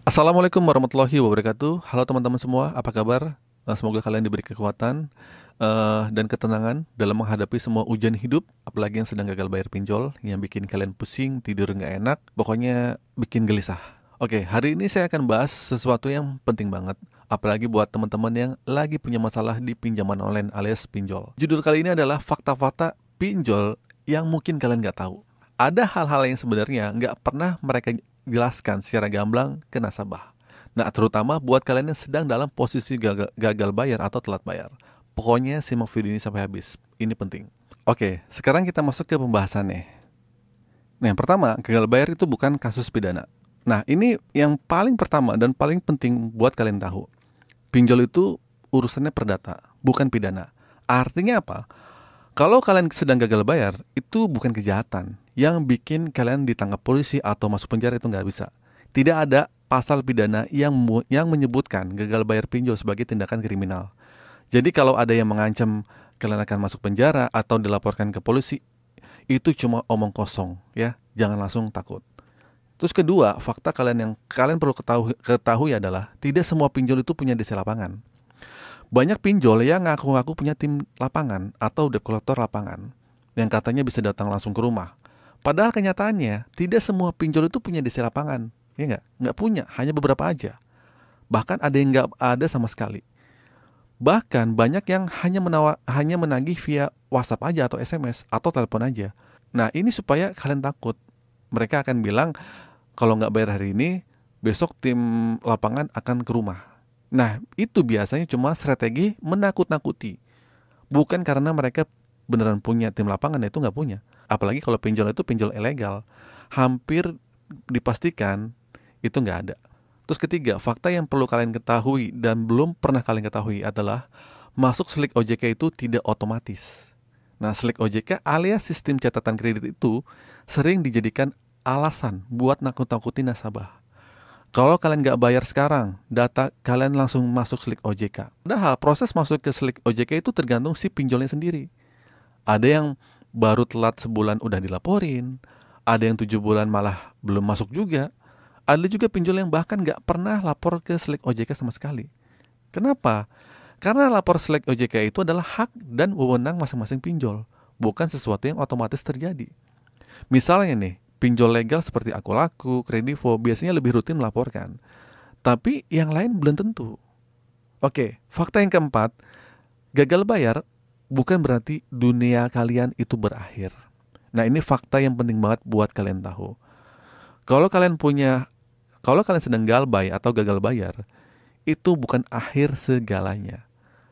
Assalamualaikum warahmatullahi wabarakatuh. Halo teman-teman semua, apa kabar? Semoga kalian diberi kekuatan dan ketenangan dalam menghadapi semua ujian hidup, apalagi yang sedang gagal bayar pinjol, yang bikin kalian pusing, tidur nggak enak, pokoknya bikin gelisah. Oke, hari ini saya akan bahas sesuatu yang penting banget, apalagi buat teman-teman yang lagi punya masalah di pinjaman online alias pinjol. Judul kali ini adalah fakta-fakta pinjol yang mungkin kalian nggak tahu. Ada hal-hal yang sebenarnya nggak pernah mereka jelaskan secara gamblang ke nasabah. Nah, terutama buat kalian yang sedang dalam posisi gagal bayar atau telat bayar. Pokoknya simak video ini sampai habis. Ini penting. Oke, sekarang kita masuk ke pembahasannya. Nah, yang pertama, gagal bayar itu bukan kasus pidana. Nah, ini yang paling pertama dan paling penting buat kalian tahu. Pinjol itu urusannya perdata, bukan pidana. Artinya apa? Kalau kalian sedang gagal bayar, itu bukan kejahatan yang bikin kalian ditangkap polisi atau masuk penjara, itu nggak bisa. Tidak ada pasal pidana yang menyebutkan gagal bayar pinjol sebagai tindakan kriminal. Jadi kalau ada yang mengancam kalian akan masuk penjara atau dilaporkan ke polisi, itu cuma omong kosong ya, jangan langsung takut. Terus kedua, fakta yang kalian perlu ketahui adalah tidak semua pinjol itu punya DC lapangan. Banyak pinjol yang ngaku-ngaku punya tim lapangan atau debt collector lapangan yang katanya bisa datang langsung ke rumah. Padahal kenyataannya tidak semua pinjol itu punya DC lapangan, ya nggak? Nggak punya, hanya beberapa aja. Bahkan ada yang nggak ada sama sekali. Bahkan banyak yang hanya menagih via WhatsApp aja atau SMS atau telepon aja. Nah, ini supaya kalian takut. Mereka akan bilang kalau nggak bayar hari ini, besok tim lapangan akan ke rumah. Nah, itu biasanya cuma strategi menakut-nakuti. Bukan karena mereka beneran punya tim lapangan, itu nggak punya. Apalagi kalau pinjol itu pinjol ilegal. Hampir dipastikan itu nggak ada. Terus ketiga, fakta yang perlu kalian ketahui dan belum pernah kalian ketahui adalah masuk slik OJK itu tidak otomatis. Nah, slik OJK alias sistem catatan kredit itu sering dijadikan alasan buat nakut-nakutin nasabah. Kalau kalian nggak bayar sekarang, data kalian langsung masuk slik OJK. Padahal proses masuk ke slik OJK itu tergantung si pinjolnya sendiri. Ada yang baru telat sebulan udah dilaporin, ada yang 7 bulan malah belum masuk juga. Ada juga pinjol yang bahkan nggak pernah lapor ke slik OJK sama sekali. Kenapa? Karena lapor slik OJK itu adalah hak dan wewenang masing-masing pinjol, bukan sesuatu yang otomatis terjadi. Misalnya nih, pinjol legal seperti Aku Laku, Kredivo biasanya lebih rutin melaporkan. Tapi yang lain belum tentu. Oke, fakta yang keempat, gagal bayar bukan berarti dunia kalian itu berakhir. Nah, ini fakta yang penting banget buat kalian tahu. Kalau kalian punya, kalau kalian sedang galbay atau gagal bayar, itu bukan akhir segalanya.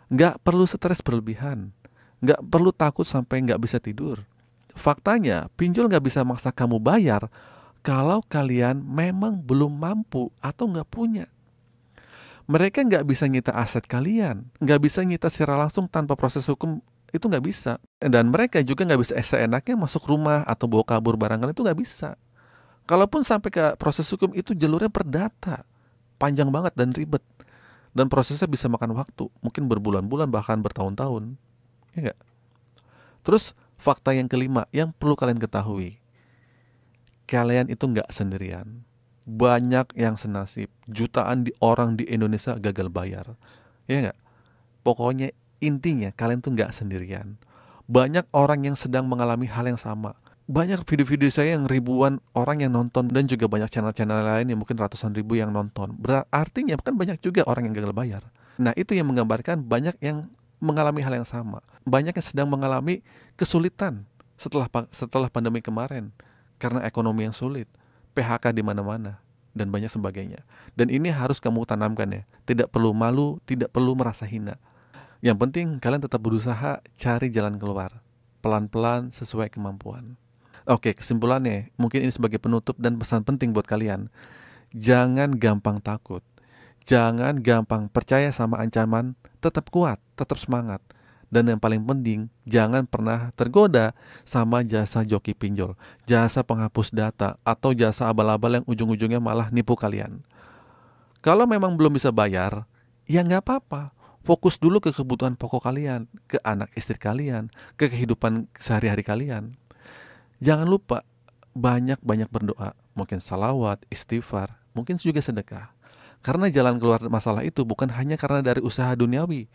Nggak perlu stres berlebihan. Nggak perlu takut sampai nggak bisa tidur. Faktanya, pinjol nggak bisa maksa kamu bayar kalau kalian memang belum mampu atau nggak punya. Mereka nggak bisa nyita aset kalian, nggak bisa nyita secara langsung tanpa proses hukum, itu nggak bisa. Dan mereka juga nggak bisa seenaknya masuk rumah atau bawa kabur barang kalian, itu nggak bisa. Kalaupun sampai ke proses hukum, itu jalurnya perdata, panjang banget dan ribet. Dan prosesnya bisa makan waktu, mungkin berbulan-bulan bahkan bertahun-tahun. Ya nggak? Terus fakta yang kelima yang perlu kalian ketahui, kalian itu nggak sendirian. Banyak yang senasib, jutaan orang di Indonesia gagal bayar. Ya nggak? Pokoknya intinya kalian tuh nggak sendirian. Banyak orang yang sedang mengalami hal yang sama. Banyak video-video saya yang ribuan orang yang nonton dan juga banyak channel-channel lain yang mungkin ratusan ribu yang nonton. Artinya kan banyak juga orang yang gagal bayar. Nah, itu yang menggambarkan banyak yang mengalami hal yang sama. Banyak yang sedang mengalami kesulitan setelah pandemi kemarin karena ekonomi yang sulit, PHK di mana-mana dan banyak sebagainya. Dan ini harus kamu tanamkan ya. Tidak perlu malu, tidak perlu merasa hina. Yang penting kalian tetap berusaha cari jalan keluar. Pelan-pelan sesuai kemampuan. Oke, kesimpulannya, mungkin ini sebagai penutup dan pesan penting buat kalian. Jangan gampang takut. Jangan gampang percaya sama ancaman. Tetap kuat, tetap semangat. Dan yang paling penting, jangan pernah tergoda sama jasa joki pinjol, jasa penghapus data, atau jasa abal-abal yang ujung-ujungnya malah nipu kalian. Kalau memang belum bisa bayar, ya nggak apa-apa. Fokus dulu ke kebutuhan pokok kalian, ke anak istri kalian, ke kehidupan sehari-hari kalian. Jangan lupa banyak-banyak berdoa, mungkin salawat, istighfar, mungkin juga sedekah. Karena jalan keluar masalah itu bukan hanya karena dari usaha duniawi,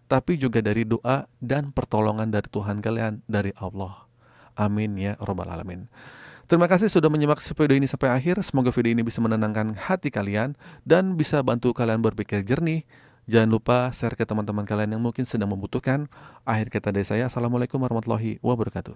tapi juga dari doa dan pertolongan dari Tuhan kalian, dari Allah. Amin ya Rabbal Alamin. Terima kasih sudah menyimak video ini sampai akhir. Semoga video ini bisa menenangkan hati kalian dan bisa bantu kalian berpikir jernih. Jangan lupa share ke teman-teman kalian yang mungkin sedang membutuhkan. Akhir kata dari saya, Assalamualaikum warahmatullahi wabarakatuh.